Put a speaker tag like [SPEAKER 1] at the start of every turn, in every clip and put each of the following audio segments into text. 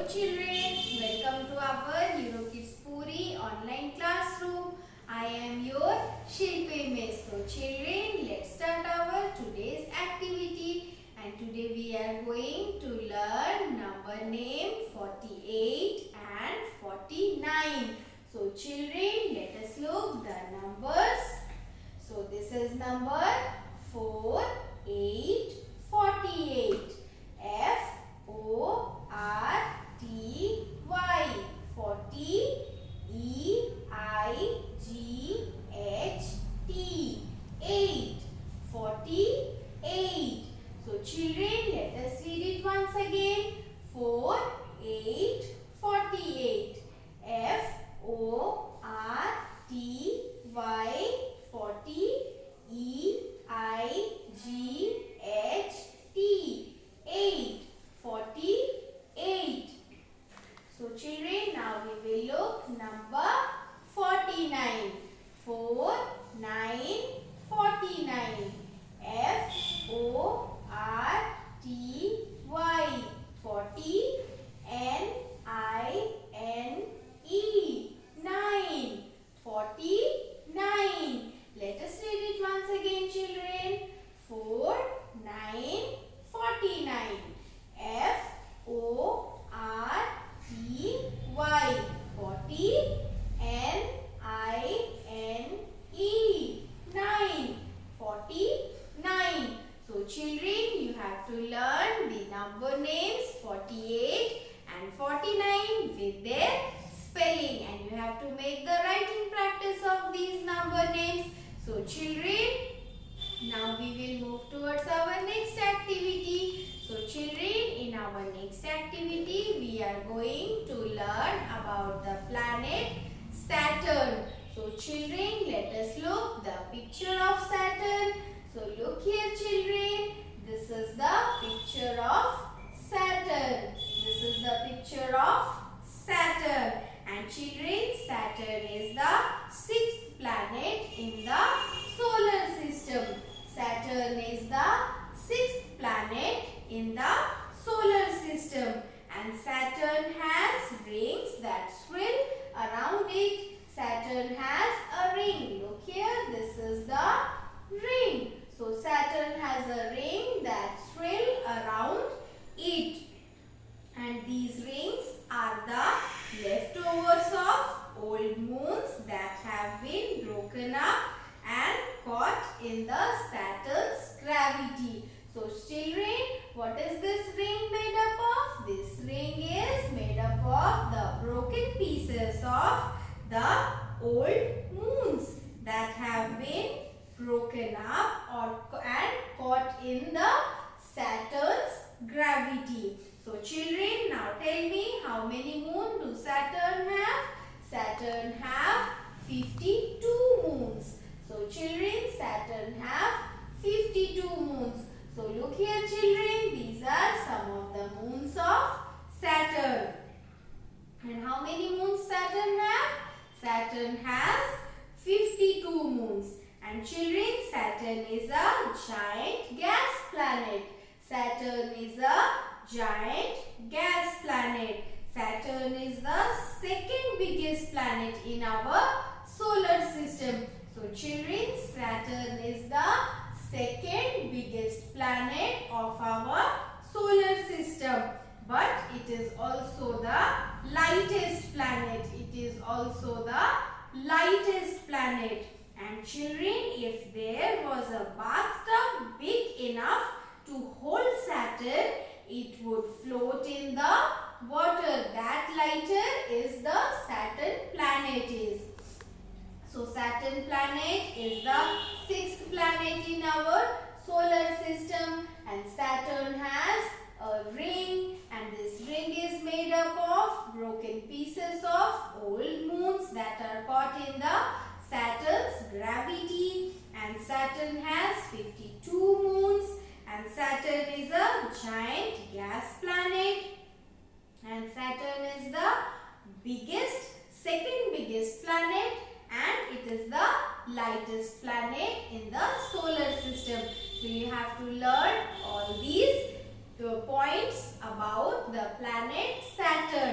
[SPEAKER 1] children, welcome to our Eurokids Puri online classroom. I am your Shilpi Miss. So children, let's start our today's activity. And today we are going to learn number name 48 and 49. So children, let us look the numbers. So this is number 4, 8, 48. F-O-R-T-Y 40 E-I-G-H-T 8 48. So children, let us read it once again. 4 8 48. F-O-R-T-Y 40 E-I-G-H-T 8 48. So children, now we will look number 49. 4 9 49. F-O-R-T-Y 40 N-I-N-E 9 49. Let us read it once again, children. 4 9 49. F-O-R-T-Y 40 N-I-N-E 9 49. So children, you have to learn the number names 48 and 49 with their spelling, and you have to make the writing practice of these number names. So children, now we will move towards our next activity. So children, in our next activity, we are going to learn about the planet Saturn. So children, let us look the picture of Saturn. So look here, children. This is the picture of Saturn. This is the picture of Saturn. And children, Saturn is the sixth planet in the solar system. Saturn is the sixth planet in the solar system. And Saturn has rings that swirl around it. Saturn has a ring. Look here, this is the ring. So Saturn has a ring that swirl around it. And these rings are the leftovers of old moons that have been broken up and caught in the Saturn's gravity. So children, what is this ring made up of? This ring is made up of the broken pieces of the old moons that have been broken up and caught in the Saturn's gravity. So children, now tell me, how many moons do Saturn have? Saturn have 52 moons. So children, Saturn have 52 moons. So look here, children, these are some of the moons of Saturn. And how many moons Saturn have? Saturn has 52 moons. And children, Saturn is a giant gas planet. Saturn is a giant gas planet. Saturn is the second biggest planet in our solar system. So children, Saturn is the second biggest planet of our solar system. But it is also the lightest planet. It is also the lightest planet. And children, if there was a bathtub big enough to hold Saturn, it would float in the water. That lighter is the Saturn planet is. So Saturn planet is the sixth planet in our solar system, and Saturn has a ring, and this ring is made up of broken pieces of old moons that are caught in the Saturn's gravity. And Saturn has 52 moons, and Saturn is a giant gas planet, and Saturn is the second biggest planet, and it is the lightest planet in the solar system. So you have to learn all these points about the planet Saturn.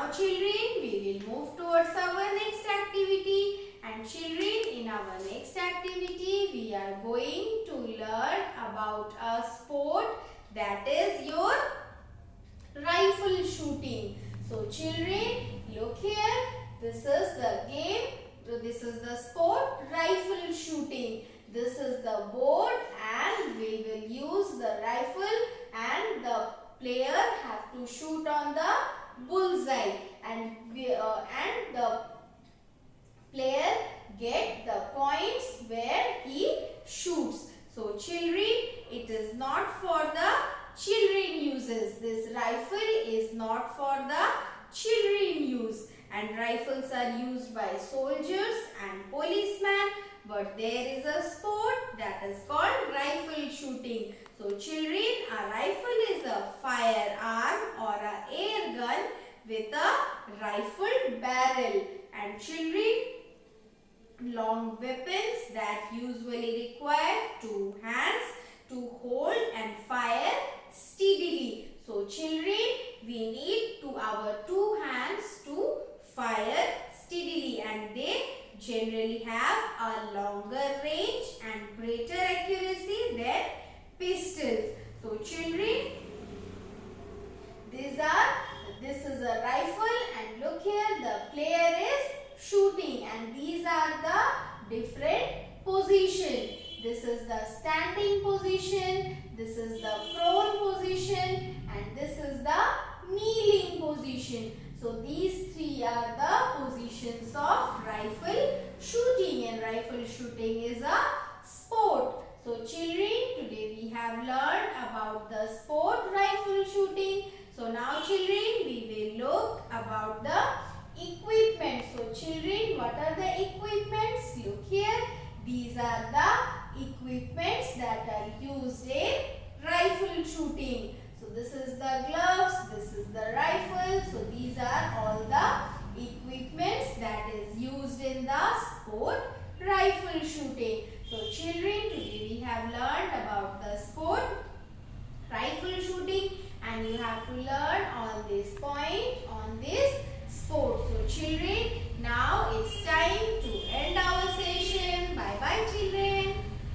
[SPEAKER 1] now children, we will move towards our next activity. And children, in our next activity, we are going to learn about a sport, that is your rifle shooting. So children, look here. This is the game. This is the sport, rifle shooting. This is the board and we will use the rifle and the player have to shoot on the bullseye and the player get the points where he shoots. So children, it is not for the children uses. This rifle is not for the children use, and rifles are used by soldiers and policemen, but there is a sport that is called rifle shooting. So children, a rifle is a firearm or a air gun with a rifle barrel, and children, long weapons that usually require two hands to hold and fire steadily. So children, we need our two hands to fire steadily, and they generally have a longer range and greater accuracy than pistols. So children, this is a rifle, and look here, the player is shooting, and these are the different position. This is the standing position, this is the prone position, and this is the kneeling position. So these three are the positions of rifle shooting, and rifle shooting is a sport. So children, today we have learned about the sport rifle shooting. So now children, we will look about the equipment. So children, what are the equipments? Look here. These are the equipments that are used in rifle shooting. So this is the gloves, this is the rifle. So these are all the equipments that is used in the sport rifle shooting. So children, today we have learned about the sport rifle shooting, and you have to learn on this point on this sport. So children, now it's time to end our session. Bye bye children.